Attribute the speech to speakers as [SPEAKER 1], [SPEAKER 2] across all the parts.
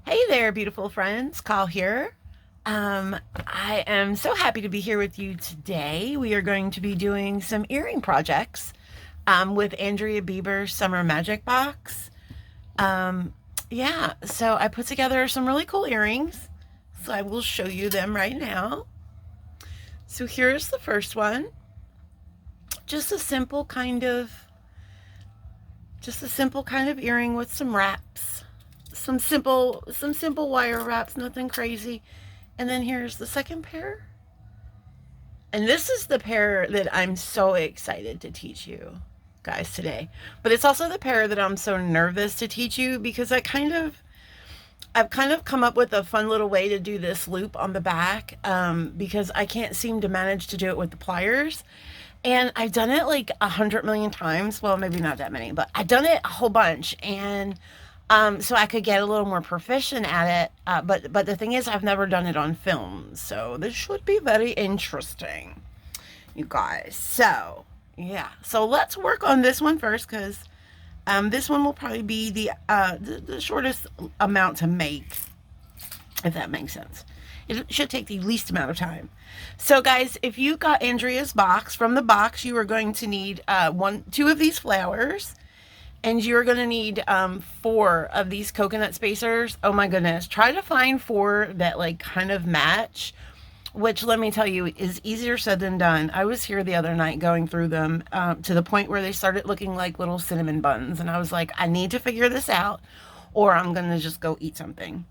[SPEAKER 1] Hey there, beautiful friends. Call here. I am so happy to be here with you today. We are going to be doing some earring projects with Andria Bieber's Summer Magic Box. Yeah, so I put together some really cool earrings. So I will show you them right now. So here's the first one. Just a simple kind of, earring with some wraps. Some simple wire wraps, nothing crazy. And then here's the second pair. And this is the pair that I'm so excited to teach you guys today. But it's also the pair that I'm so nervous to teach you because I've kind of come up with a fun little way to do this loop on the back because I can't seem to manage to do it with the pliers. And I've done it like 100 million times. Well, maybe not that many, but I've done it a whole bunch. And so I could get a little more proficient at it. But the thing is, I've never done it on film. So this should be very interesting, you guys. So, yeah. So let's work on this one first because this one will probably be the shortest amount to make, if that makes sense. It should take the least amount of time. So guys, if you got Andria's box, from the box you are going to need two of these flowers, and you're going to need 4 of these coconut spacers. Oh my goodness, try to find 4 that like kind of match, which let me tell you is easier said than done. I was here the other night going through them to the point where they started looking like little cinnamon buns, and I was like, I need to figure this out or I'm going to just go eat something.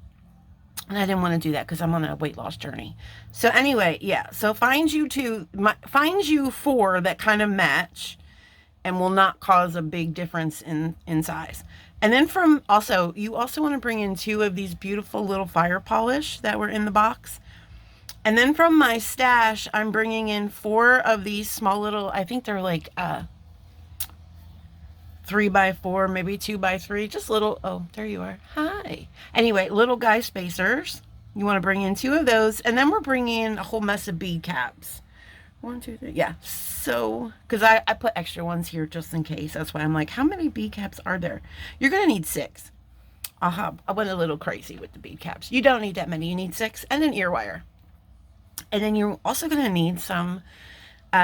[SPEAKER 1] And I didn't want to do that because I'm on a weight loss journey. So anyway, yeah. So find you 4 that kind of match and will not cause a big difference in size. And then you also want to bring in 2 of these beautiful little fire polish that were in the box. And then from my stash, I'm bringing in 4 of these small little, I think they're like 3x4, maybe 2x3, just little, oh, there you are. Hi. Anyway, little guy spacers. You want to bring in 2 of those. And then we're bringing in a whole mess of bead caps. 1, 2, 3. Yeah. So, because I put extra ones here just in case. That's why I'm like, how many bead caps are there? You're going to need 6. I went a little crazy with the bead caps. You don't need that many. You need 6 and an ear wire. And then you're also going to need some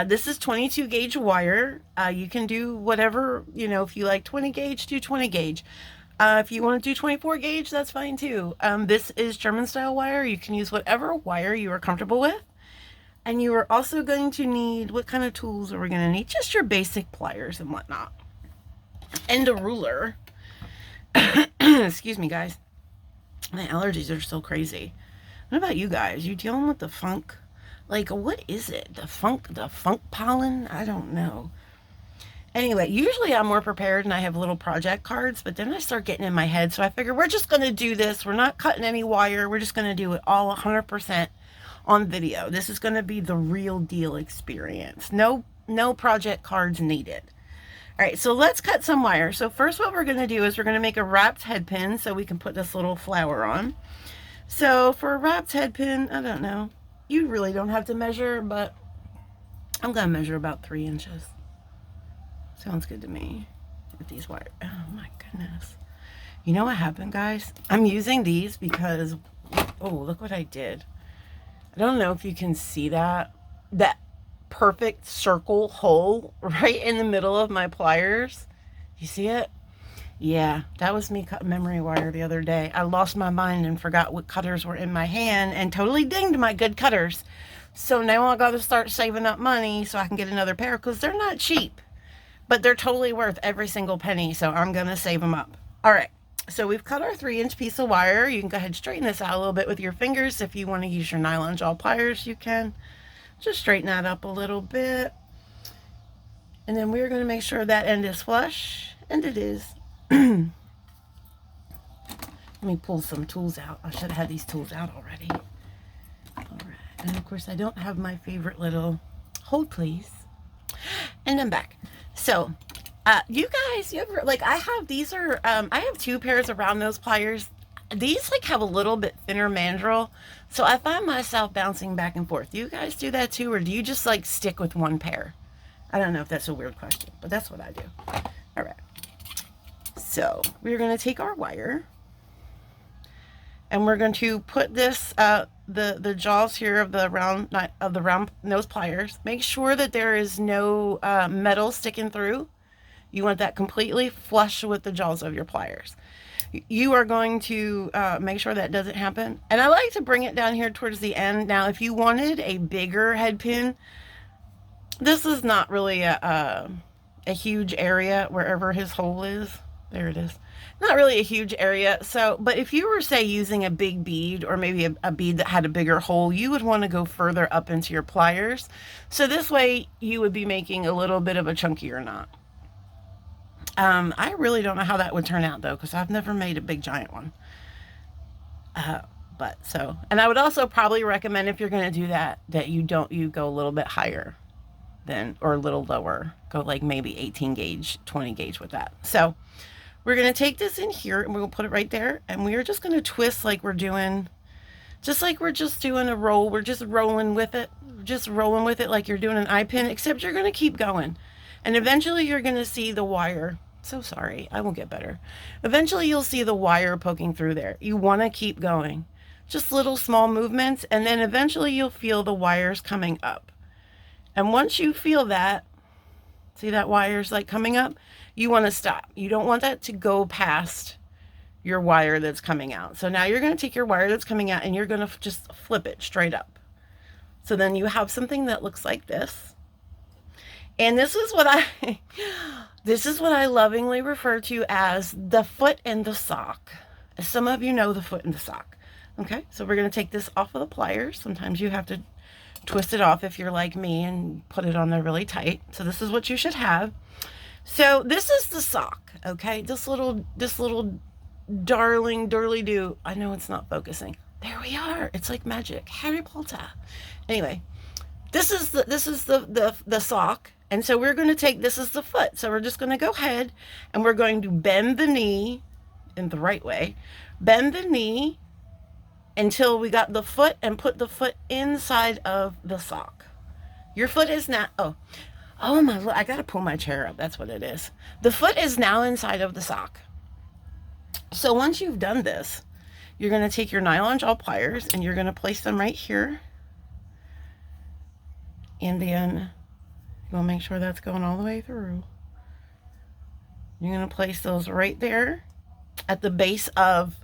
[SPEAKER 1] this is 22 gauge wire. You can do whatever, if you like 20 gauge, do 20 gauge. If you want to do 24 gauge, that's fine too. This is German style wire. You can use whatever wire you are comfortable with. And you are also going to need, what kind of tools are we going to need? Just your basic pliers and whatnot. And a ruler. Excuse me, guys. My allergies are so crazy. What about you guys? You dealing with the funk? Like, what is it? The funk pollen? I don't know. Anyway, usually I'm more prepared and I have little project cards, but then I start getting in my head. So I figure we're just going to do this. We're not cutting any wire. We're just going to do it all 100% on video. This is going to be the real deal experience. No project cards needed. All right, so let's cut some wire. So first what we're going to do is we're going to make a wrapped head pin so we can put this little flower on. So for a wrapped head pin, I don't know. You really don't have to measure, but I'm going to measure about 3 inches. Sounds good to me with these wires. Oh my goodness. You know what happened, guys? I'm using these because, oh, look what I did. I don't know if you can see that perfect circle hole right in the middle of my pliers. You see it? Yeah, that was me cutting memory wire the other day. I lost my mind and forgot what cutters were in my hand and totally dinged my good cutters. So now I got to start saving up money so I can get another pair because they're not cheap, but they're totally worth every single penny. So I'm going to save them up. All right. So we've cut our 3-inch piece of wire. You can go ahead and straighten this out a little bit with your fingers. If you want to use your nylon jaw pliers, you can just straighten that up a little bit. And then we're going to make sure that end is flush, and it is. Let me pull some tools out. I should have had these tools out already. All right. And of course, I don't have my favorite little, hold please. And I'm back. So, you guys, you ever, like, I have 2 pairs of round nose pliers. These, like, have a little bit thinner mandrel. So I find myself bouncing back and forth. Do you guys do that too? Or do you just, like, stick with one pair? I don't know if that's a weird question, but that's what I do. All right. So we're going to take our wire And we're going to put this, the jaws here of the round nose pliers. Make sure that there is no metal sticking through. You want that completely flush with the jaws of your pliers. You are going to make sure that doesn't happen. And I like to bring it down here towards the end. Now, if you wanted a bigger head pin, this is not really a huge area wherever his hole is. There it is. Not really a huge area. So, but if you were, say, using a big bead or maybe a bead that had a bigger hole, you would want to go further up into your pliers. So this way you would be making a little bit of a chunkier knot. I really don't know how that would turn out though, because I've never made a big giant one. And I would also probably recommend, if you're going to do that, that you go a little bit higher than, or a little lower. Go like maybe 18 gauge, 20 gauge with that. So we're going to take this in here and we'll put it right there. And we are just going to twist like we're doing, just like we're just doing a roll. We're just rolling with it. Just rolling with it like you're doing an eye pin, except you're going to keep going. And eventually you're going to see the wire. So sorry, I will get better. Eventually you'll see the wire poking through there. You want to keep going. Just little small movements, and then eventually you'll feel the wires coming up. And once you feel that, see that wire's like coming up, you want to stop. You don't want that to go past your wire that's coming out. So now you're going to take your wire that's coming out and you're going to just flip it straight up. So then you have something that looks like this. And this is what I lovingly refer to as the foot and the sock. As some of you know, the foot and the sock. Okay, so we're going to take this off of the pliers. Sometimes you have to twist it off if you're like me and put it on there really tight. So this is what you should have. So this is the sock, okay? This little darling doodly-doo. I know it's not focusing. There we are. It's like magic. Harry Potter. Anyway, this is the sock. And so we're going to take, this is the foot. So we're just going to go ahead and we're going to bend the knee in the right way. Bend the knee until we got the foot and put the foot inside of the sock. Your foot is now, oh my, I got to pull my chair up. That's what it is. The foot is now inside of the sock. So once you've done this, you're going to take your nylon jaw pliers and you're going to place them right here. And then we'll make sure that's going all the way through. You're going to place those right there at the base of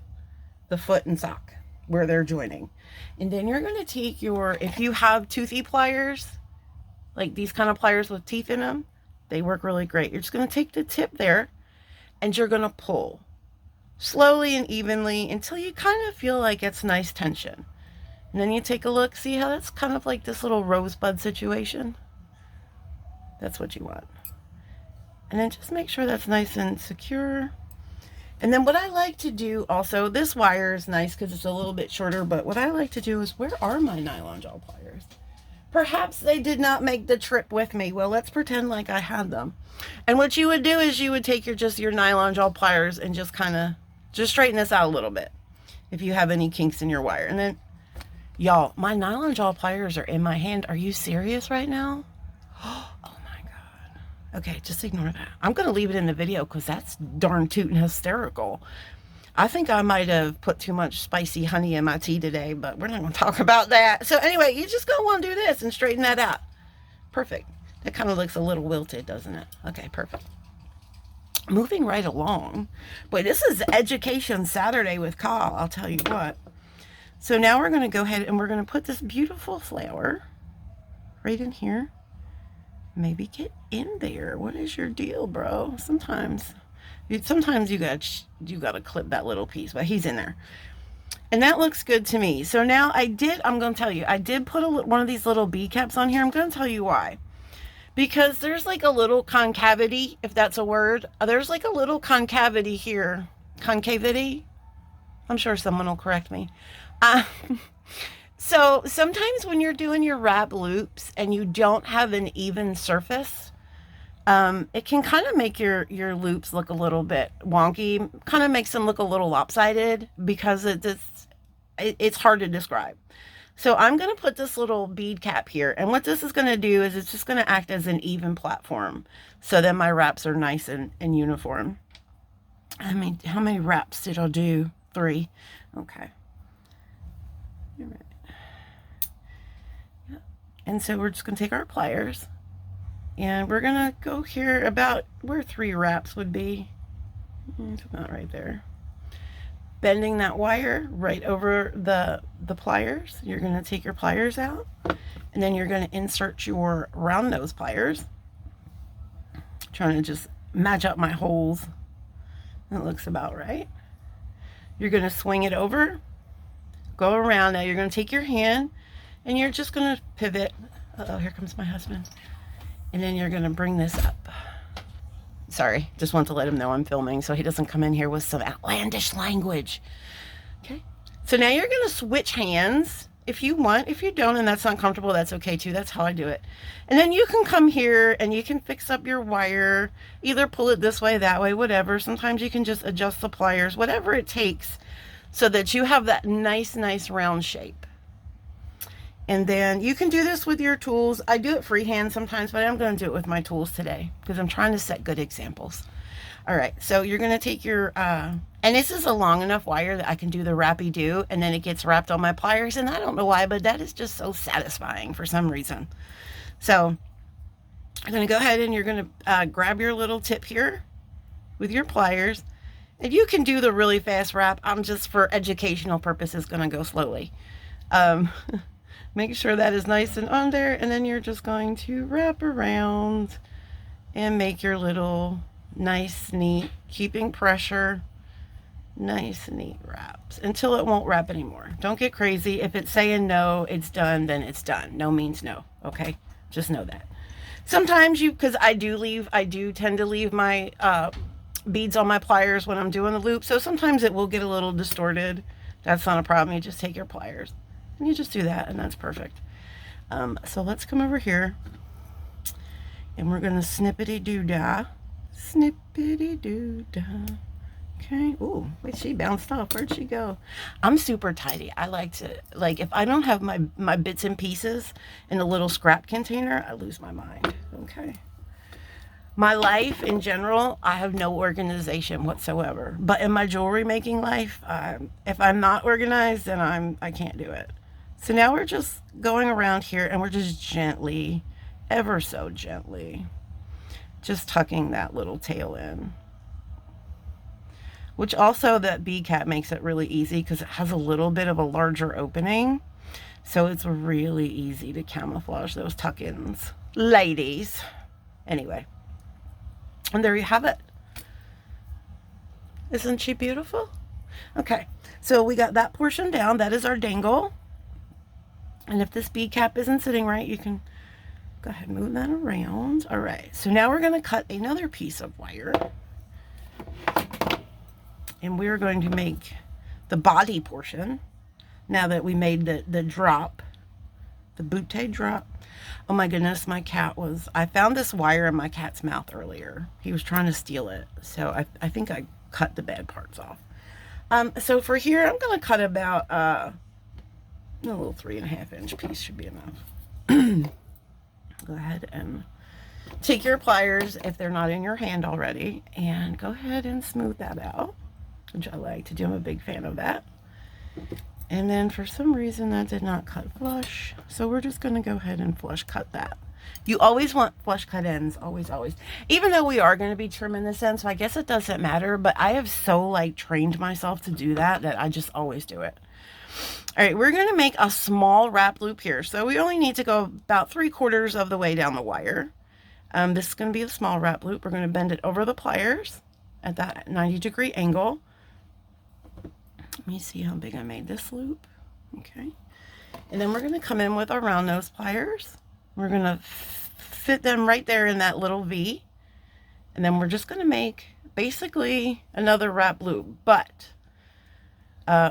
[SPEAKER 1] the foot and sock where they're joining. And then you're going to take your, if you have toothy pliers, like these kind of pliers with teeth in them, they work really great. You're just going to take the tip there and you're going to pull slowly and evenly until you kind of feel like it's nice tension. And then you take a look, see how that's kind of like this little rosebud situation? That's what you want. And then just make sure that's nice and secure. And then what I like to do also, this wire is nice because it's a little bit shorter, but what I like to do is, where are my nylon jaw pliers? Perhaps they did not make the trip with me. Well, let's pretend like I had them. And what you would do is you would take your nylon jaw pliers and just kind of, just straighten this out a little bit if you have any kinks in your wire. And then, y'all, my nylon jaw pliers are in my hand. Are you serious right now? Oh my God. Okay, just ignore that. I'm going to leave it in the video because that's darn tootin' hysterical. I think I might have put too much spicy honey in my tea today, but we're not going to talk about that. So anyway, you just going to want to do this and straighten that out. Perfect. That kind of looks a little wilted, doesn't it? Okay, perfect. Moving right along. Boy, this is Education Saturday with Kyle, I'll tell you what. So now we're going to go ahead and we're going to put this beautiful flower right in here. Maybe get in there. What is your deal, bro? Sometimes you gotta clip that little piece, but he's in there. And that looks good to me. So now I'm going to tell you, I did put one of these little bead caps on here. I'm going to tell you why. Because there's like a little concavity, if that's a word. There's like a little concavity here. Concavity? I'm sure someone will correct me. So sometimes when you're doing your wrap loops and you don't have an even surface, it can kind of make your loops look a little bit wonky, kind of makes them look a little lopsided because it's hard to describe. So I'm going to put this little bead cap here, and what this is going to do is it's just going to act as an even platform. So then my wraps are nice and uniform. I mean, how many wraps did I do? 3. Okay. All right. Yeah. And so we're just going to take our pliers and we're going to go here about where 3 wraps would be. It's about right there. Bending that wire right over the pliers. You're going to take your pliers out and then you're going to insert your round nose pliers. Trying to just match up my holes. That looks about right. You're going to swing it over, go around. Now you're going to take your hand and you're just going to pivot. Uh-oh, here comes my husband. And then you're going to bring this up. Sorry, just want to let him know I'm filming so he doesn't come in here with some outlandish language. Okay, so now you're going to switch hands if you want. If you don't and that's not comfortable, that's okay too. That's how I do it. And then you can come here and you can fix up your wire, either pull it this way, that way, whatever. Sometimes you can just adjust the pliers, whatever it takes, so that you have that nice round shape. And then you can do this with your tools. I do it freehand sometimes, but I'm going to do it with my tools today because I'm trying to set good examples. All right, so you're going to take your, and this is a long enough wire that I can do the wrappy do, and then it gets wrapped on my pliers, and I don't know why, but that is just so satisfying for some reason. So I'm going to go ahead and you're going to grab your little tip here with your pliers. And you can do the really fast wrap. I'm just, for educational purposes, going to go slowly. Make sure that is nice and on there, and then you're just going to wrap around and make your little nice, neat, keeping pressure, nice, neat wraps until it won't wrap anymore. Don't get crazy. If it's saying no, it's done, then it's done. No means no, okay? Just know that. Sometimes because I do tend to leave my beads on my pliers when I'm doing the loop, so sometimes it will get a little distorted. That's not a problem. You just take your pliers and you just do that, and that's perfect. So let's come over here and we're going to snippity-doo-dah. Snippity-doo-dah. Okay. Ooh, wait, she bounced off. Where'd she go? I'm super tidy. I like to, like, if I don't have my bits and pieces in a little scrap container, I lose my mind. Okay. My life in general, I have no organization whatsoever. But in my jewelry making life, if I'm not organized, then I can't do it. So now we're just going around here and we're just gently, ever so gently, just tucking that little tail in. Which also, that bead cap makes it really easy because it has a little bit of a larger opening. So it's really easy to camouflage those tuck-ins. Ladies. Anyway. And there you have it. Isn't she beautiful? Okay. So we got that portion down. That is our dangle. And if this bead cap isn't sitting right, you can go ahead and move that around. All right. So now we're going to cut another piece of wire. And we're going to make the body portion now that we made the drop, the bootay drop. Oh my goodness, my cat was, I found this wire in my cat's mouth earlier. He was trying to steal it. So I think I cut the bad parts off. So for here, I'm going to cut about a little 3.5 inch piece should be enough. Go ahead and take your pliers if they're not in your hand already and go ahead and smooth that out, which I like to do. I'm a big fan of that. And then for some reason that did not cut flush. So we're just going to go ahead and flush cut that. You always want flush cut ends. Always, always. Even though we are going to be trimming this end, so I guess it doesn't matter. But I have so trained myself to do that I just always do it. All right, we're going to make a small wrap loop here. So we only need to go about 3/4 of the way down the wire. This is going to be a small wrap loop. We're going to bend it over the pliers at that 90-degree angle. Let me see how big I made this loop. Okay. And then we're going to come in with our round nose pliers. We're going to fit them right there in that little V. And then we're just going to make basically another wrap loop. But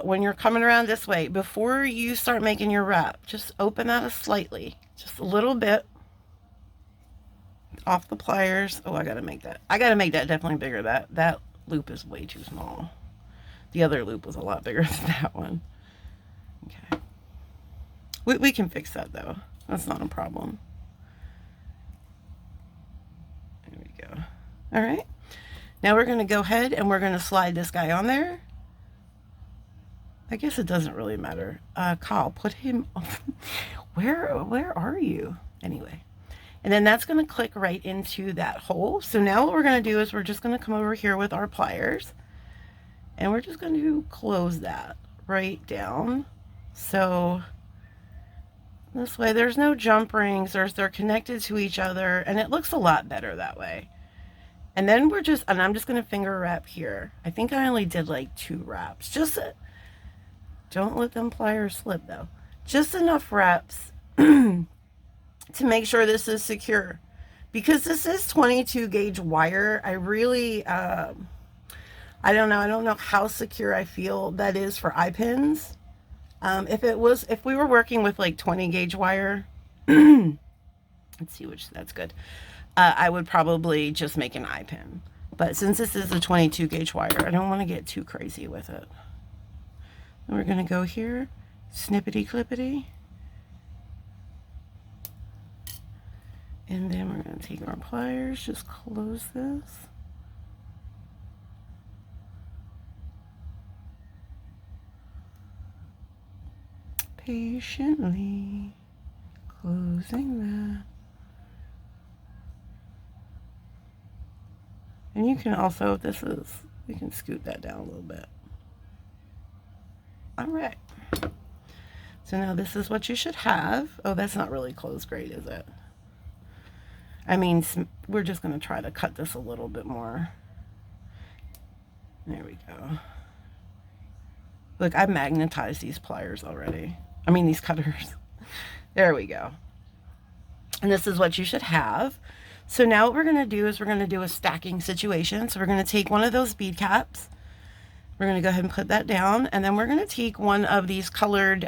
[SPEAKER 1] when you're coming around this way, before you start making your wrap, just open that slightly, just a little bit off the pliers. Oh, I got to make that. I got to make that definitely bigger. That loop is way too small. The other loop was a lot bigger than that one. Okay. We can fix that though. That's not a problem. There we go. All right. Now we're going to go ahead and we're going to slide this guy on there. I guess it doesn't really matter. Kyle, put him where are you? Anyway. And then that's going to click right into that hole. So now what we're going to do is we're just going to come over here with our pliers and we're just going to close that right down. So this way there's no jump rings, they're connected to each other, and it looks a lot better that way. And then I'm just going to finger wrap here. I think I only did like 2 wraps. Just don't let them pliers slip though. Just enough wraps to make sure this is secure, because this is 22 gauge wire. I really I don't know how secure I feel that is for eye pins. If we were working with like 20 gauge wire, let's see which, that's good, I would probably just make an eye pin, but since this is a 22 gauge wire, I don't want to get too crazy with it. And we're going to go here, snippety clippity. And then we're going to take our pliers, just close this. Patiently closing that. And you can also, we can scoot that down a little bit. All right. So now this is what you should have. Oh, that's not really closed great, is it? I mean, we're just going to try to cut this a little bit more. There we go. Look, I've magnetized these pliers already. I mean, these cutters. There we go. And this is what you should have. So now what we're going to do is we're going to do a stacking situation. So we're going to take one of those bead caps. We're going to go ahead and put that down. And then we're going to take one of these colored,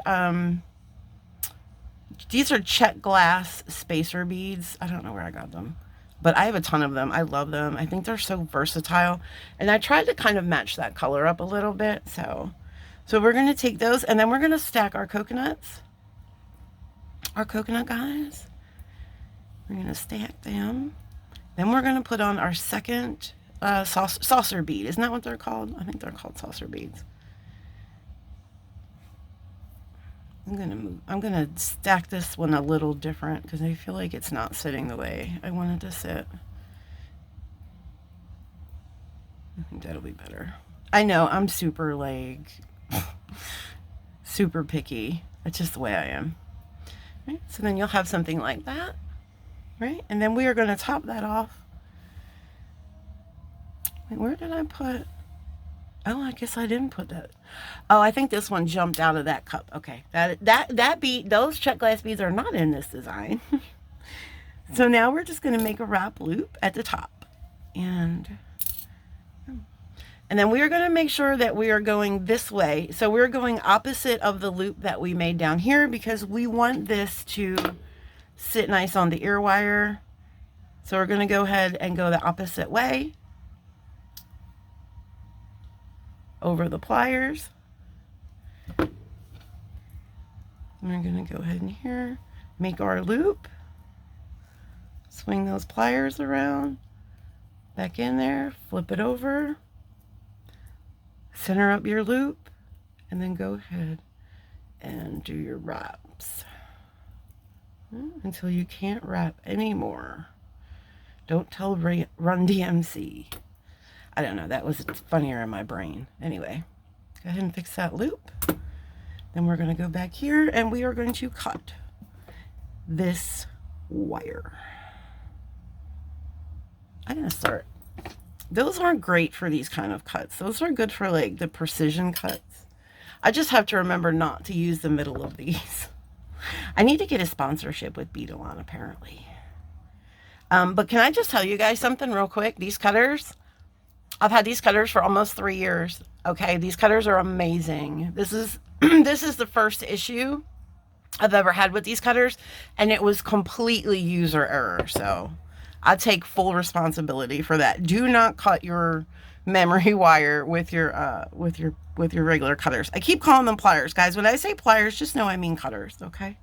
[SPEAKER 1] these are check glass spacer beads. I don't know where I got them, but I have a ton of them. I love them. I think they're so versatile. And I tried to kind of match that color up a little bit. So we're going to take those and then we're going to stack our coconuts. Our coconut guys. We're going to stack them. Then we're going to put on our second saucer bead. Isn't that what they're called? I think they're called saucer beads. I'm gonna stack this one a little different because I feel like it's not sitting the way I want it to sit. I think that'll be better. I know I'm super like super picky. That's just the way I am. Right? So then you'll have something like that, right? And then we are going to top that off. Wait, where did I put? Oh, I guess I didn't put that. Oh, I think this one jumped out of that cup. Okay, that bead, those check glass beads are not in this design. So now we're just going to make a wrap loop at the top, and then we are going to make sure that we are going this way. So we're going opposite of the loop that we made down here because we want this to sit nice on the ear wire. So we're going to go ahead and go the opposite way over the pliers. And we're going to go ahead and here make our loop, swing those pliers around, back in there, flip it over, center up your loop, and then go ahead and do your wraps until you can't wrap anymore. Don't tell Run DMC. I don't know, that was funnier in my brain. Anyway, go ahead and fix that loop. Then we're going to go back here and we are going to cut this wire. I'm going to start. Those aren't great for these kind of cuts. Those are good for like the precision cuts. I just have to remember not to use the middle of these. I need to get a sponsorship with Beadalon apparently. But can I just tell you guys something real quick? These cutters, I've had these cutters for almost 3 years. Okay, these cutters are amazing. This is this is the first issue I've ever had with these cutters, and it was completely user error. So I take full responsibility for that. Do not cut your memory wire with your regular cutters. I keep calling them pliers, guys. When I say pliers, just know I mean cutters, okay?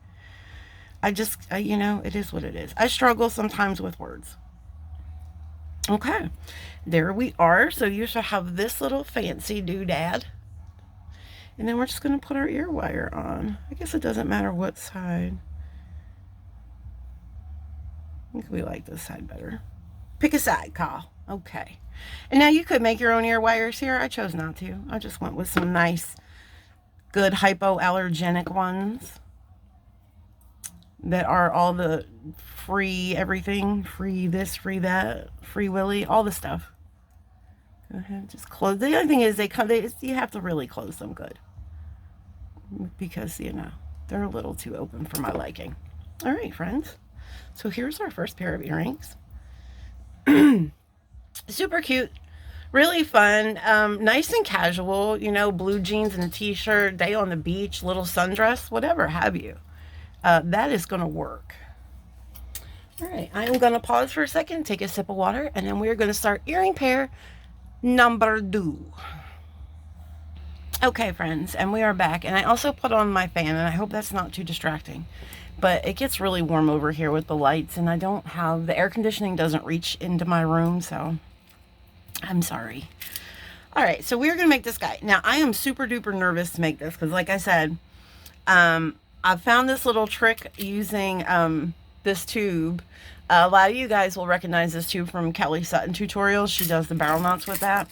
[SPEAKER 1] You know, it is what it is. I struggle sometimes with words. Okay, there we are. So you should have this little fancy doodad. And then we're just going to put our ear wire on. I guess it doesn't matter what side. I think we like this side better. Pick a side, Kyle. Okay. And now you could make your own ear wires here. I chose not to. I just went with some nice, good hypoallergenic ones that are all the free everything. Free this, free that, free willy, all the stuff. Go ahead, just close. The other thing is you have to really close them good. Because, you know, they're a little too open for my liking. All right, friends. So here's our first pair of earrings. Super cute, really fun, nice and casual, you know, blue jeans and a t-shirt, day on the beach, little sundress, whatever have you. That is going to work. All right, I am going to pause for a second, take a sip of water, and then we're going to start earring pair number 2. Okay, friends, and we are back, and I also put on my fan, and I hope that's not too distracting. But it gets really warm over here with the lights, and I don't have, the air conditioning doesn't reach into my room, so I'm sorry. All right, so we're going to make this guy. Now, I am super duper nervous to make this because, like I said, I found this little trick using this tube. A lot of you guys will recognize this tube from Kelly Sutton tutorials. She does the barrel knots with that.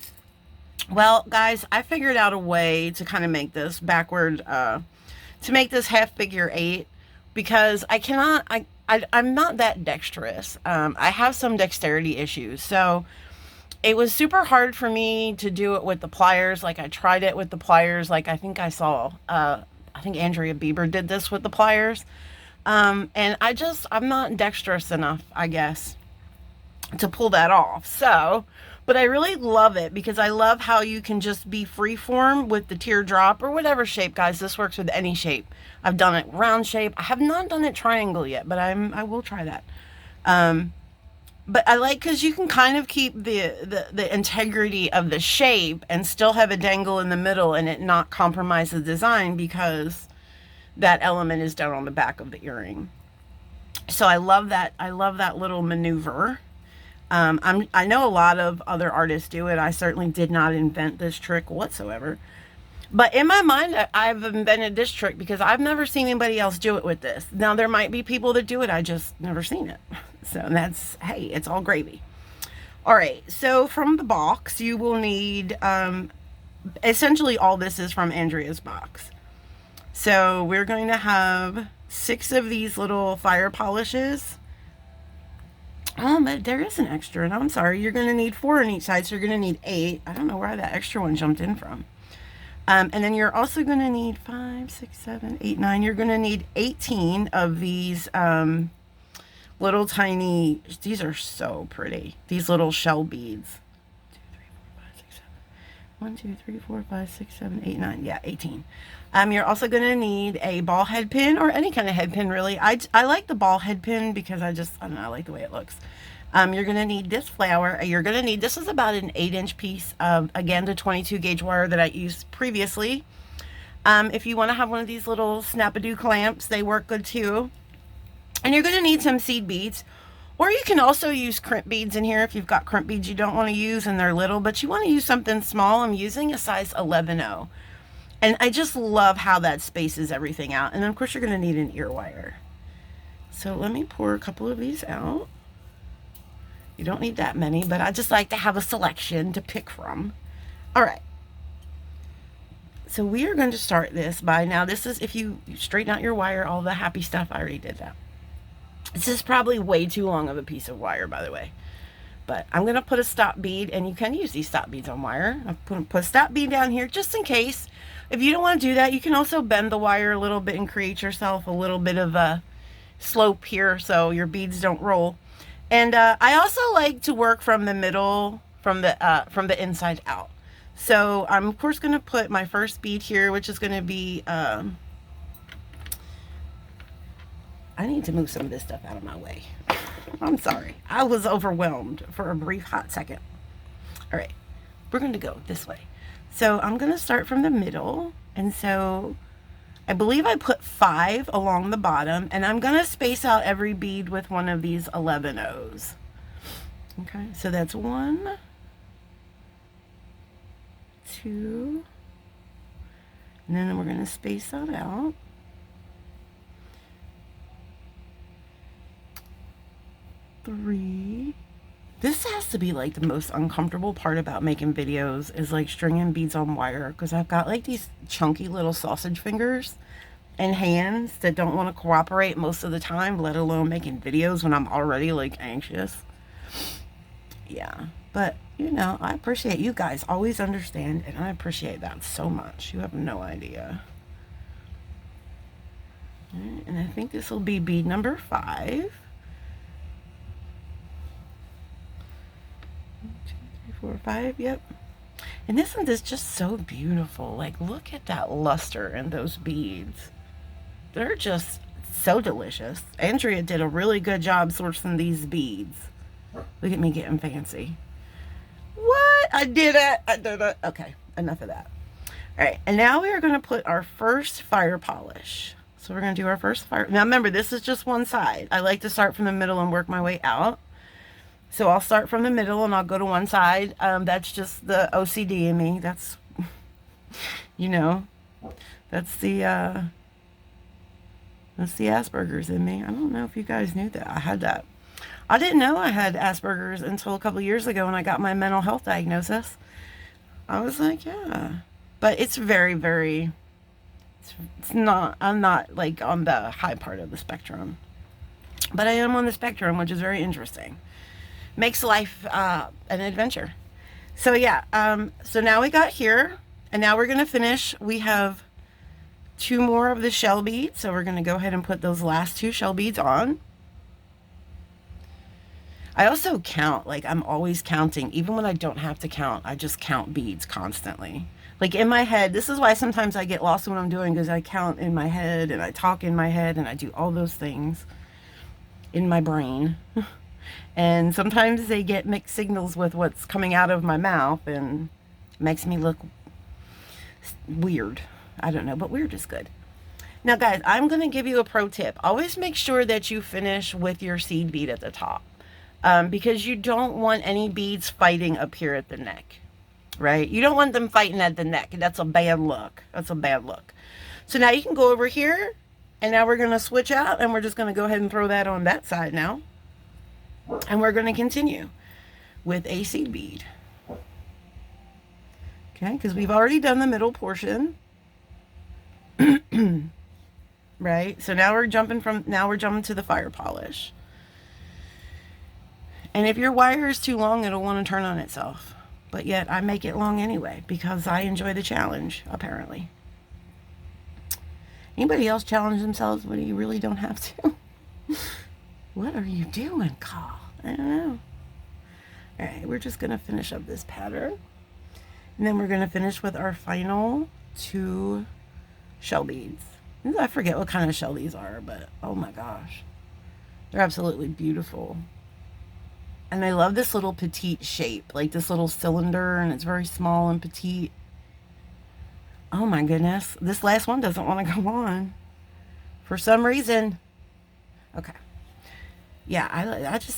[SPEAKER 1] Well, guys, I figured out a way to kind of make this backward, to make this half figure 8. Because I cannot, I'm not that dexterous. I have some dexterity issues. So it was super hard for me to do it with the pliers. Like I tried it with the pliers. Like I think I saw, I think Andria Bieber did this with the pliers. And I'm not dexterous enough, I guess, to pull that off. So, but I really love it because I love how you can just be freeform with the teardrop or whatever shape, guys. This works with any shape. I've done it round shape. I have not done it triangle yet, but I will try that. But I like, because you can kind of keep the integrity of the shape and still have a dangle in the middle and it not compromise the design because that element is down on the back of the earring. So I love that. I love that little maneuver. I know a lot of other artists do it. I certainly did not invent this trick whatsoever. But in my mind, I've invented this trick because I've never seen anybody else do it with this. Now, there might be people that do it. I just never seen it. So that's, hey, it's all gravy. All right. So from the box, you will need, essentially all this is from Andria's box. So we're going to have 6 of these little fire polishes. Oh, but there is an extra, and I'm sorry. You're going to need 4 on each side, so you're going to need 8. I don't know where that extra one jumped in from. And then you're also going to need 5, 6, 7, 8, 9. You're going to need 18 of these little tiny, these are so pretty, these little shell beads. 1, 2, 3, 4, 5, 6, 7, 8, 9. Yeah, 18. You're also going to need a ball head pin or any kind of head pin, really. I like the ball head pin because I don't know, I like the way it looks. You're going to need this flower. You're going to need, this is about an 8-inch piece of, again, the 22 gauge wire that I used previously. If you want to have one of these little snap-a-doo clamps, they work good too. And you're going to need some seed beads. Or you can also use crimp beads in here if you've got crimp beads you don't want to use and they're little, but you want to use something small. I'm using a size 11-0. And I just love how that spaces everything out. And then, of course, you're going to need an ear wire. So let me pour a couple of these out. You don't need that many, but I just like to have a selection to pick from. All right. So we are going to start this by, now this is, if you straighten out your wire, all the happy stuff, I already did that. This is probably way too long of a piece of wire, by the way. But I'm going to put a stop bead, and you can use these stop beads on wire. I'm going to put a stop bead down here just in case. If you don't want to do that, you can also bend the wire a little bit and create yourself a little bit of a slope here so your beads don't roll. And I also like to work from the middle, from the inside out. So I'm, of course, going to put my first bead here, which is going to be... I need to move some of this stuff out of my way. I'm sorry. I was overwhelmed for a brief hot second. All right. We're going to go this way. So I'm going to start from the middle. And so I believe I put 5 along the bottom. And I'm going to space out every bead with one of these 11-0s. Okay. So that's 1, 2. And then we're going to space that out. Three. This has to be like the most uncomfortable part about making videos is like stringing beads on wire, because I've got like these chunky little sausage fingers and hands that don't want to cooperate most of the time, let alone making videos when I'm already like anxious. Yeah, but you know, I appreciate you guys always understand, and I appreciate that so much. You have no idea. Right, and I think this will be bead number 5. 1, 2, 3, 4, 5. Yep. And this one is just so beautiful. Like, look at that luster in those beads. They're just so delicious. Andria did a really good job sourcing these beads. Look at me getting fancy. What? I did it. I did it. Okay, enough of that. All right, and now we are going to put our first fire polish. So we're going to do our first fire. Now remember, this is just one side. I like to start from the middle and work my way out. So I'll start from the middle and I'll go to one side. That's just the OCD in me. That's, you know, that's the Asperger's in me. I don't know if you guys knew that. I had that. I didn't know I had Asperger's until a couple years ago when I got my mental health diagnosis. I was like, yeah. But it's very, very, it's not, I'm not like on the high part of the spectrum. But I am on the spectrum, which is very interesting. Makes life an adventure. So yeah, so now we got here, and now we're going to finish. We have 2 more of the shell beads, so we're going to go ahead and put those last 2 shell beads on. I also count, like I'm always counting, even when I don't have to count. I just count beads constantly. Like in my head, this is why sometimes I get lost in what I'm doing, because I count in my head and I talk in my head and I do all those things in my brain. And sometimes they get mixed signals with what's coming out of my mouth and makes me look weird. I don't know, but weird is good. Now guys, I'm going to give you a pro tip. Always make sure that you finish with your seed bead at the top, because you don't want any beads fighting up here at the neck, right? You don't want them fighting at the neck. That's a bad look. That's a bad look. So now you can go over here, and now we're going to switch out, and we're just going to go ahead and throw that on that side now. And we're going to continue with a seed bead. Okay, because we've already done the middle portion. Right? So now we're jumping to the fire polish. And if your wire is too long, it'll want to turn on itself. But yet I make it long anyway because I enjoy the challenge, apparently. Anybody else challenge themselves when you really don't have to? What are you doing, Carl? I don't know. All right, we're just going to finish up this pattern. And then we're going to finish with our final 2 shell beads. I forget what kind of shell these are, but oh my gosh. They're absolutely beautiful. And I love this little petite shape, like this little cylinder, and it's very small and petite. Oh my goodness. This last one doesn't want to go on for some reason. Okay. Yeah,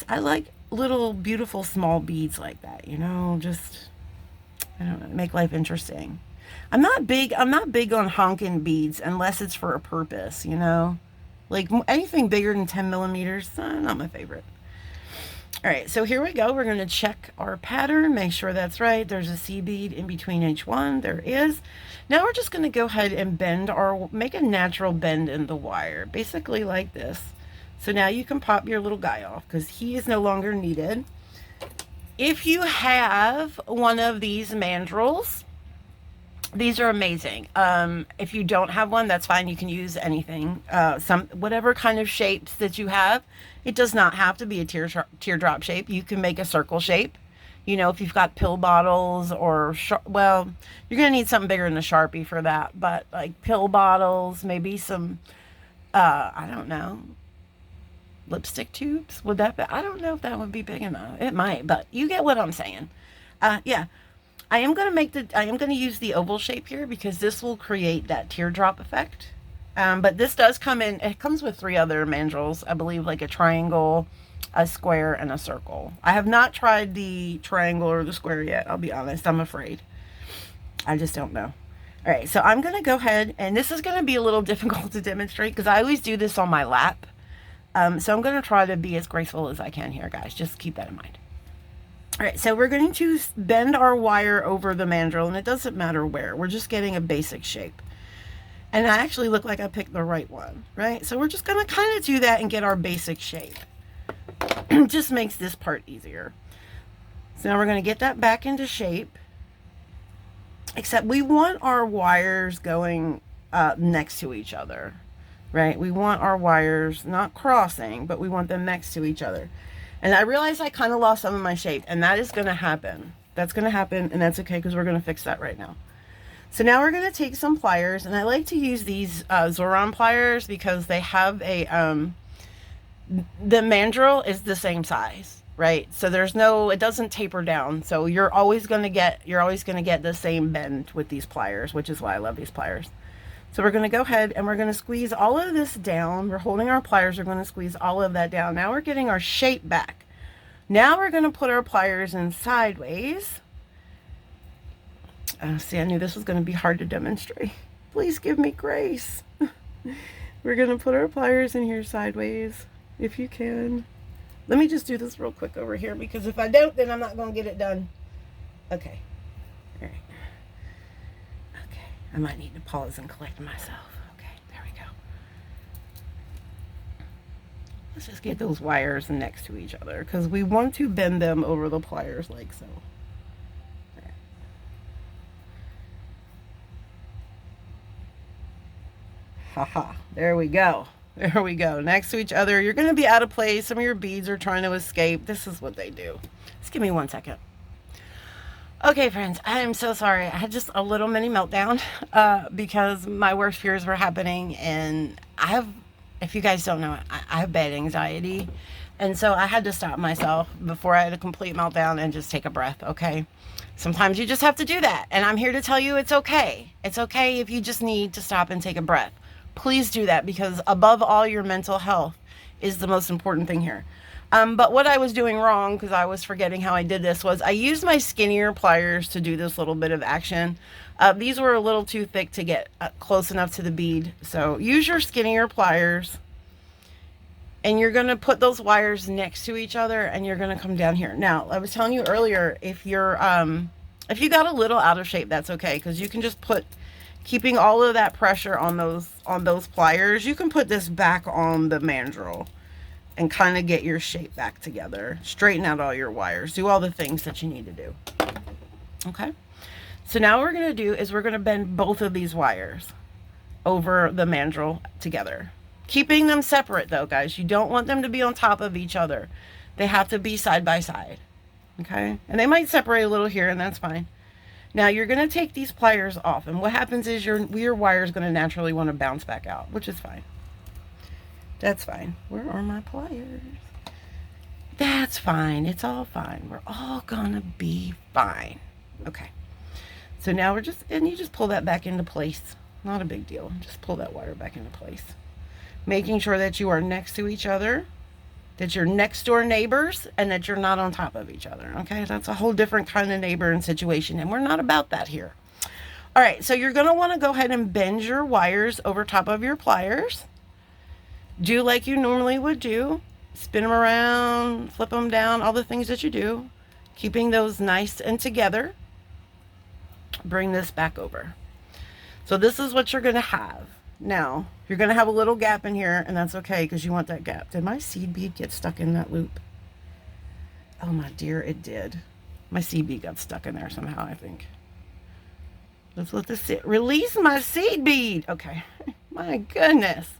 [SPEAKER 1] I like little beautiful small beads like that, you know, just, I don't know, make life interesting. I'm not big on honking beads unless it's for a purpose, you know, like anything bigger than 10 millimeters, not my favorite. All right, so here we go. We're going to check our pattern, make sure that's right. There's a seed bead in between each one. There is. Now we're just going to go ahead and make a natural bend in the wire, basically like this. So now you can pop your little guy off because he is no longer needed. If you have one of these mandrels, these are amazing. If you don't have one, that's fine. You can use anything, whatever kind of shapes that you have. It does not have to be a teardrop shape. You can make a circle shape. You know, if you've got pill bottles or, well, you're going to need something bigger than a Sharpie for that. But like pill bottles, maybe some, I don't know, lipstick tubes. Would that be? I don't know if that would be big enough. It might, but you get what I'm saying. Yeah. I am going to use the oval shape here because this will create that teardrop effect. But this does come in, it comes with 3 other mandrels, I believe, like a triangle, a square, and a circle. I have not tried the triangle or the square yet, I'll be honest. I'm afraid. I just don't know. All right, so I'm going to go ahead, and this is going to be a little difficult to demonstrate because I always do this on my lap. So I'm going to try to be as graceful as I can here, guys. Just keep that in mind. All right, so we're going to bend our wire over the mandrel, and it doesn't matter where. We're just getting a basic shape. And I actually look like I picked the right one, right? So we're just going to kind of do that and get our basic shape. It just makes this part easier. So now we're going to get that back into shape. Except we want our wires going next to each other, right? We want our wires not crossing, but we want them next to each other. And I realized I kind of lost some of my shape, and that is going to happen. That's going to happen, and that's okay because we're going to fix that right now. So now we're going to take some pliers, and I like to use these Zoran pliers because they have a, the mandrel is the same size, right? So there's no, it doesn't taper down. So you're always going to get the same bend with these pliers, which is why I love these pliers. So we're going to go ahead and we're going to squeeze all of this down. We're holding our pliers. We're going to squeeze all of that down. Now we're getting our shape back. Now we're going to put our pliers in sideways. See, I knew this was going to be hard to demonstrate. Please give me grace. We're going to put our pliers in here sideways, if you can. Let me just do this real quick over here, because if I don't, then I'm not going to get it done. Okay. All right. Okay. I might need to pause and collect myself. Okay, there we go. Let's just get those wires next to each other, because we want to bend them over the pliers like so. Haha, there we go. There we go. Next to each other. You're going to be out of place. Some of your beads are trying to escape. This is what they do. Just give me 1 second. Okay, friends, I am so sorry. I had just a little mini meltdown because my worst fears were happening. And I have, if you guys don't know, I have bad anxiety. And so I had to stop myself before I had a complete meltdown and just take a breath, okay? Sometimes you just have to do that. And I'm here to tell you it's okay. It's okay if you just need to stop and take a breath. Please do that, because above all, your mental health is the most important thing here. But what I was doing wrong, because I was forgetting how I did this, was I used my skinnier pliers to do this little bit of action. These were a little too thick to get close enough to the bead. So use your skinnier pliers, and you're going to put those wires next to each other, and you're going to come down here. Now, I was telling you earlier, if you got a little out of shape, that's okay, because you can just put, keeping all of that pressure on those pliers, you can put this back on the mandrel and kind of get your shape back together. Straighten out all your wires. Do all the things that you need to do. Okay? So now what we're going to do is we're going to bend both of these wires over the mandrel together. Keeping them separate though, guys. You don't want them to be on top of each other. They have to be side by side. Okay? And they might separate a little here, and that's fine. Now you're going to take these pliers off, and what happens is your wire is going to naturally want to bounce back out, which is fine. That's fine. Where are my pliers? That's fine. It's all fine. We're all going to be fine. Okay. So now we're just, and you just pull that back into place. Not a big deal. Just pull that wire back into place. Making sure that you are next to each other, that you're next door neighbors, and that you're not on top of each other. Okay, that's a whole different kind of neighbor and situation, and we're not about that here. All right, so you're going to want to go ahead and bend your wires over top of your pliers. Do like you normally would do. Spin them around, flip them down, all the things that you do. Keeping those nice and together. Bring this back over. So this is what you're going to have. Now, you're going to have a little gap in here, and that's okay because you want that gap. Did my seed bead get stuck in that loop? Oh, my dear, it did. My seed bead got stuck in there somehow, I think. Let's let this sit. Release my seed bead. Okay. My goodness.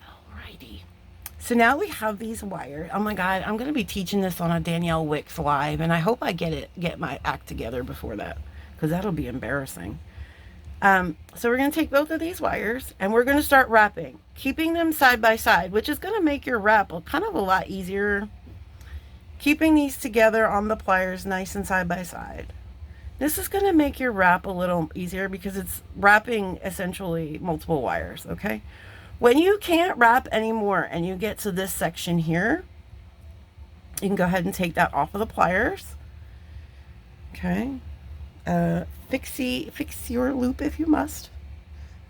[SPEAKER 1] Alrighty. So now we have these wires. Oh, my God. I'm going to be teaching this on a Danielle Wicks live, and I hope I get my act together before that, because that'll be embarrassing. So we're going to take both of these wires, and we're going to start wrapping, keeping them side by side, which is going to make your wrap kind of a lot easier. Keeping these together on the pliers nice and side by side. This is going to make your wrap a little easier because it's wrapping essentially multiple wires, okay? When you can't wrap anymore and you get to this section here, you can go ahead and take that off of the pliers. Okay. fix your loop if you must.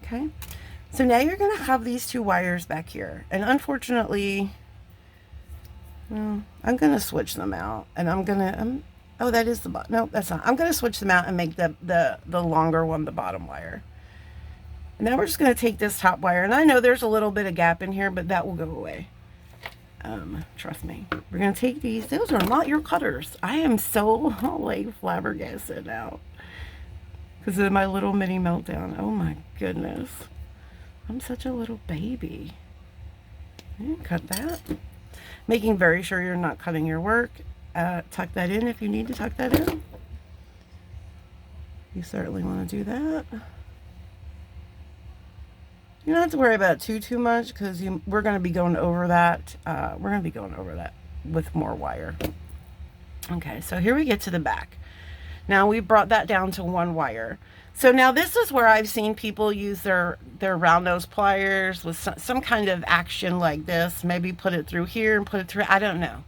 [SPEAKER 1] Okay. So now you're going to have these two wires back here. And unfortunately, well, I'm going to switch them out. And I'm going to, oh, that is the bottom. No, that's not. I'm going to switch them out and make the longer one the bottom wire. And now we're just going to take this top wire. And I know there's a little bit of gap in here, but that will go away. Trust me. We're going to take these. Those are not your cutters. I am so, like, flabbergasted now. Because of my little mini meltdown. Oh, my goodness. I'm such a little baby. Cut that. Making very sure you're not cutting your work. Tuck that in if you need to tuck that in. You certainly want to do that. You don't have to worry about it too much because we're going to be going over that. We're going to be going over that with more wire. Okay, so here we get to the back. Now we brought that down to one wire. So now this is where I've seen people use their round nose pliers with some kind of action like this. Maybe put it through here and put it through, I don't know.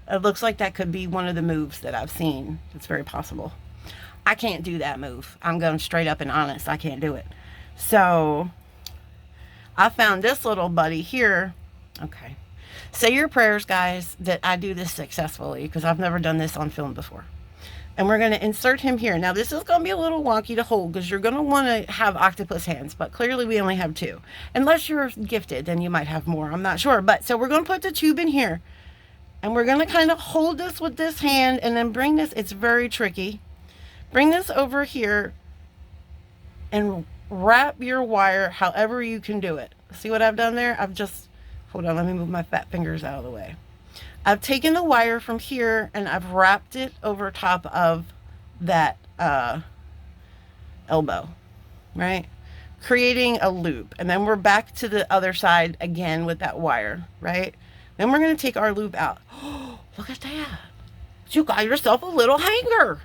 [SPEAKER 1] It looks like that could be one of the moves that I've seen. It's very possible. I can't do that move. I'm going straight up and honest. I can't do it. So I found this little buddy here. Okay. Say your prayers, guys, that I do this successfully because I've never done this on film before. And we're going to insert him here. Now, this is going to be a little wonky to hold because you're going to want to have octopus hands, but clearly we only have two. Unless you're gifted, then you might have more. I'm not sure. But so we're going to put the tube in here. And we're going to kind of hold this with this hand and then bring this. It's very tricky. Bring this over here and wrap your wire however you can do it. See what I've done there? I've just, hold on, let me move my fat fingers out of the way. I've taken the wire from here and I've wrapped it over top of that elbow, right? Creating a loop. And then we're back to the other side again with that wire, right? Then we're going to take our loop out. Oh, look at that. You got yourself a little hanger.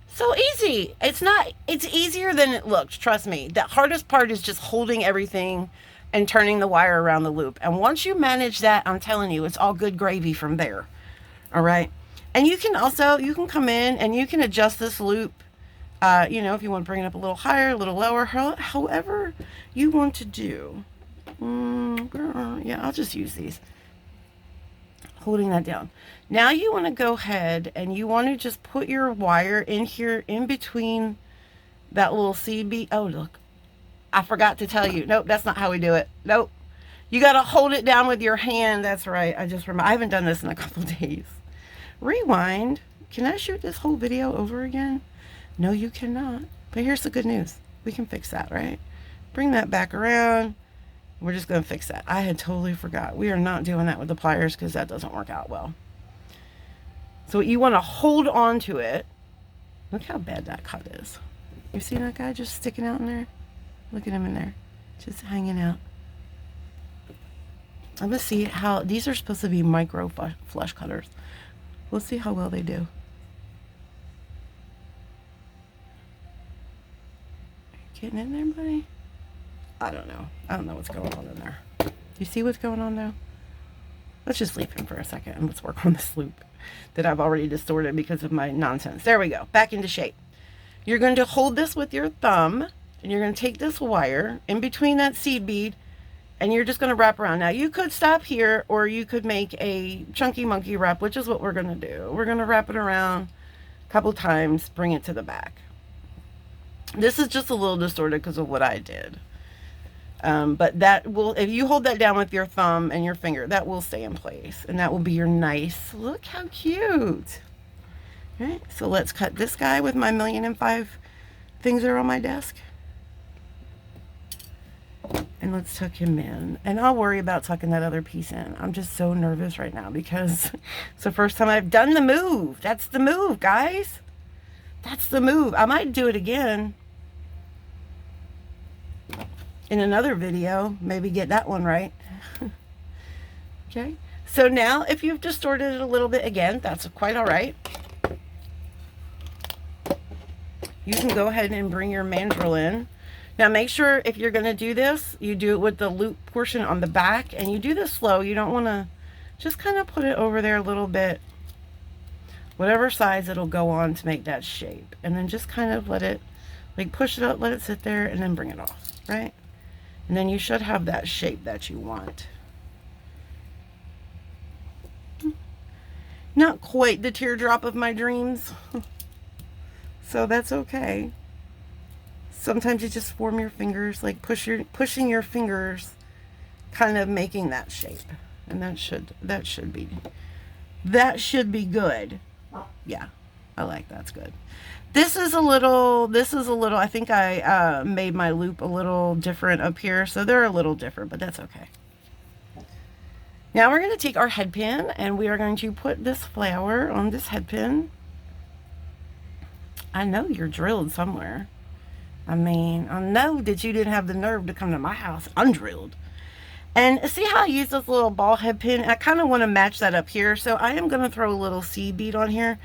[SPEAKER 1] So easy. It's easier than it looks. Trust me. The hardest part is just holding everything and turning the wire around the loop. And once you manage that, I'm telling you, it's all good gravy from there. All right. And you can come in and you can adjust this loop. You know, if you want to bring it up a little higher, a little lower, however you want to do. Yeah, I'll just use these. Holding that down. Now you want to go ahead and you want to just put your wire in here in between that little seed bead. Oh, look. I forgot to tell you. Nope, that's not how we do it. Nope. You got to hold it down with your hand. That's right. I just remember. I haven't done this in a couple of days. Rewind. Can I shoot this whole video over again? No, you cannot. But here's the good news. We can fix that, right? Bring that back around. We're just going to fix that. I had totally forgot. We are not doing that with the pliers because that doesn't work out well. So you want to hold on to it. Look how bad that cut is. You see that guy just sticking out in there? Look at him in there. Just hanging out. I'm going to see how... These are supposed to be micro flush cutters. We'll see how well they do. Are you getting in there, buddy? I don't know. I don't know what's going on in there. You see what's going on though? Let's just leave him for a second and let's work on this loop that I've already distorted because of my nonsense. There we go. Back into shape. You're going to hold this with your thumb and you're going to take this wire in between that seed bead and you're just going to wrap around. Now you could stop here or you could make a chunky monkey wrap, which is what we're going to do. We're going to wrap it around a couple times, bring it to the back. This is just a little distorted because of what I did. But that will, if you hold that down with your thumb and your finger, that will stay in place. And that will be your nice, look how cute. All right, so let's cut this guy with my 1,000,005 things that are on my desk. And let's tuck him in. And I'll worry about tucking that other piece in. I'm just so nervous right now because it's the first time I've done the move. That's the move, guys. That's the move. I might do it again in another video, maybe get that one right. Okay, so now if you've distorted it a little bit again, that's quite all right. You can go ahead and bring your mandrel in. Now make sure if you're going to do this, you do it with the loop portion on the back and you do this slow. You don't want to, just kind of put it over there a little bit whatever size it'll go on to make that shape. And then just kind of let it, like push it up, let it sit there, and then bring it off, right? And then you should have that shape that you want. Not quite the teardrop of my dreams. So that's okay. Sometimes you just form your fingers, like pushing your fingers, kind of making that shape. And that should be good. Yeah, I like that's good. This is a little, I think I made my loop a little different up here. So they're a little different, but that's okay. Now we're going to take our head pin and we are going to put this flower on this head pin. I know you're drilled somewhere. I mean, I know that you didn't have the nerve to come to my house undrilled. And see how I use this little ball head pin? I kind of want to match that up here. So I am going to throw a little seed bead on here.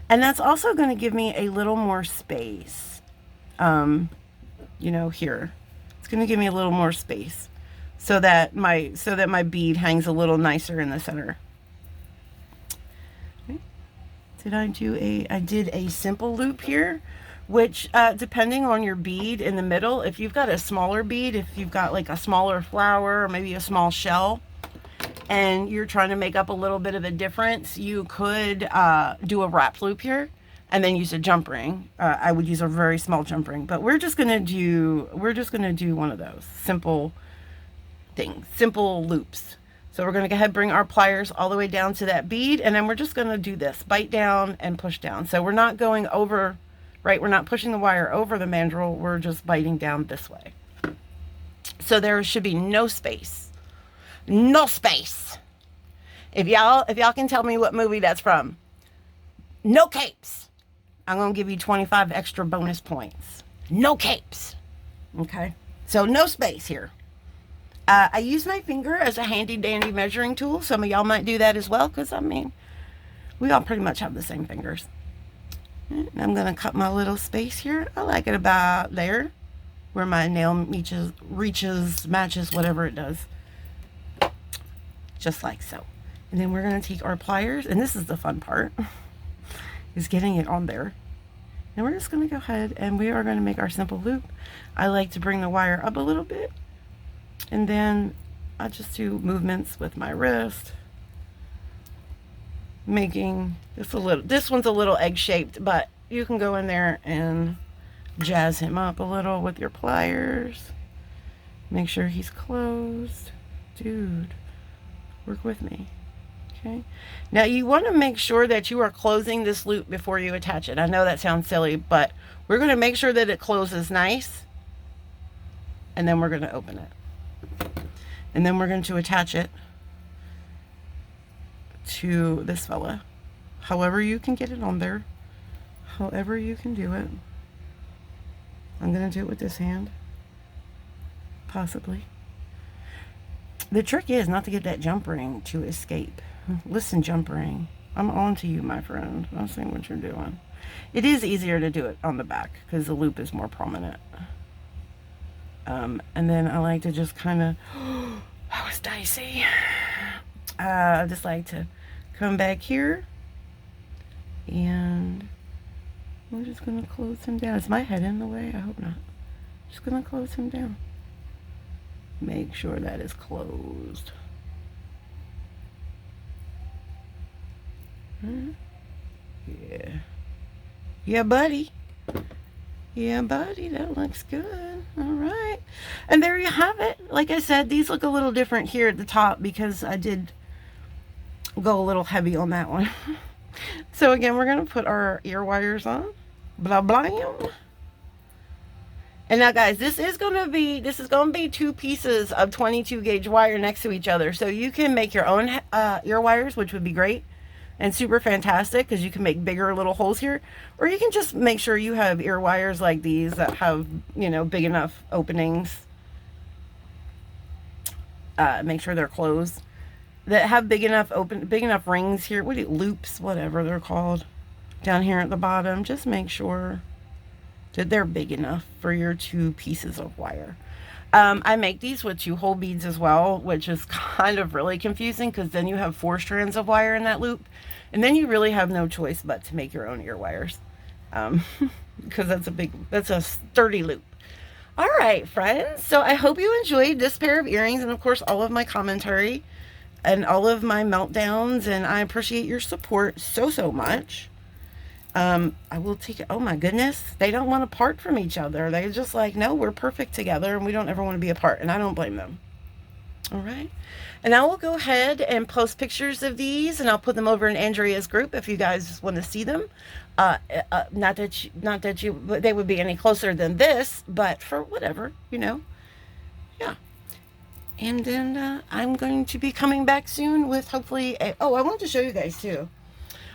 [SPEAKER 1] And that's also going to give me a little more space. You know, here. It's going to give me a little more space. So that my bead hangs a little nicer in the center. Okay. I did a simple loop here. Which, depending on your bead in the middle, if you've got a smaller bead, if you've got like a smaller flower or maybe a small shell, and you're trying to make up a little bit of a difference, you could do a wrap loop here and then use a jump ring. I would use a very small jump ring, but we're just gonna do one of those simple things, simple loops. So we're gonna go ahead and bring our pliers all the way down to that bead, and then we're just gonna do this, bite down and push down. So we're not going over. Right, we're not pushing the wire over the mandrel, we're just biting down this way. So there should be no space. No space. If y'all can tell me what movie that's from, no capes. I'm gonna give you 25 extra bonus points. No capes. Okay, so no space here. I use my finger as a handy dandy measuring tool. Some of y'all might do that as well, because I mean, we all pretty much have the same fingers. And I'm going to cut my little space here. I like it about there where my nail reaches, matches, whatever it does. Just like so. And then we're going to take our pliers, and this is the fun part, is getting it on there. And we're just going to go ahead and we are going to make our simple loop. I like to bring the wire up a little bit, and then I just do movements with my wrist. Making this one's a little egg shaped, but you can go in there and jazz him up a little with your pliers. Make sure he's closed. Dude, work with me. Okay. Now you want to make sure that you are closing this loop before you attach it. I know that sounds silly, but we're going to make sure that it closes nice. And then we're going to open it. And then we're going to attach it to this fella. However you can get it on there. However you can do it. I'm going to do it with this hand. Possibly. The trick is not to get that jump ring to escape. Listen, jump ring. I'm on to you, my friend. I'm seeing what you're doing. It is easier to do it on the back because the loop is more prominent. And then I like to just kind of... that was dicey. I just like to come back here, and we're just going to close him down. Is my head in the way? I hope not. Just going to close him down. Make sure that is closed. Yeah. Yeah, buddy. Yeah, buddy, that looks good. All right. And there you have it. Like I said, these look a little different here at the top because I did go a little heavy on that one. So again, we're going to put our ear wires on. Blah, blah. And now guys, this is going to be 2 pieces of 22 gauge wire next to each other. So you can make your own ear wires, which would be great and super fantastic because you can make bigger little holes here. Or you can just make sure you have ear wires like these that have, you know, big enough openings. Make sure they're closed. That have big enough rings here. Loops, whatever they're called. Down here at the bottom. Just make sure that they're big enough for your 2 pieces of wire. I make these with 2 whole beads as well, which is kind of really confusing because then you have 4 strands of wire in that loop And then you really have no choice but to make your own ear wires. Because that's a sturdy loop. All right, friends. So I hope you enjoyed this pair of earrings and, of course, all of my commentary and all of my meltdowns. And I appreciate your support so, so much. I will take it. Oh, my goodness. They don't want to part from each other. They're just like, no, we're perfect together and we don't ever want to be apart. And I don't blame them. All right. And I will go ahead and post pictures of these, and I'll put them over in Andria's group if you guys want to see them. Not that they would be any closer than this, but for whatever, yeah. And then I'm going to be coming back soon with hopefully I want to show you guys too.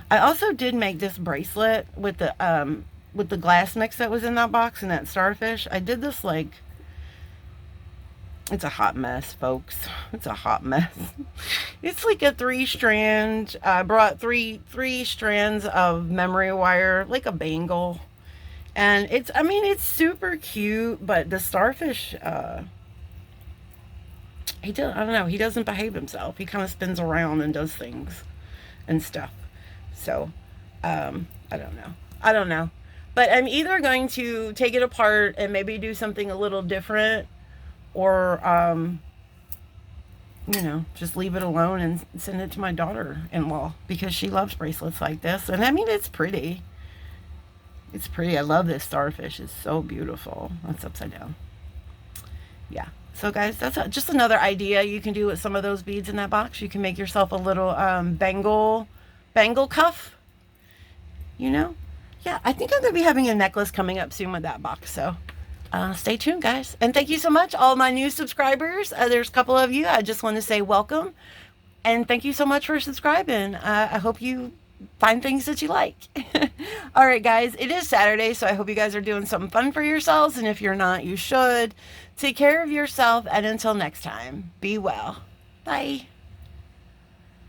[SPEAKER 1] I also did make this bracelet with the glass mix that was in that box and that starfish. I did this it's a hot mess, folks. It's a hot mess. It's like a 3-strand. I brought three strands of memory wire, like a bangle. And it's super cute, but the starfish, I don't know, he doesn't behave himself. He kind of spins around and does things and stuff. So, I don't know. But I'm either going to take it apart and maybe do something a little different, or just leave it alone and send it to my daughter-in-law because she loves bracelets like this. And it's pretty. It's pretty. I love this starfish. It's so beautiful. That's upside down. Yeah. So guys, that's just another idea you can do with some of those beads in that box. You can make yourself a little bangle cuff. Yeah, I think I'm going to be having a necklace coming up soon with that box. So stay tuned, guys. And thank you so much, all my new subscribers. There's a couple of you. I just want to say welcome. And thank you so much for subscribing. I hope you find things that you like. All right, guys. It is Saturday, so I hope you guys are doing something fun for yourselves. And if you're not, you should. Take care of yourself. And until next time, be well. Bye.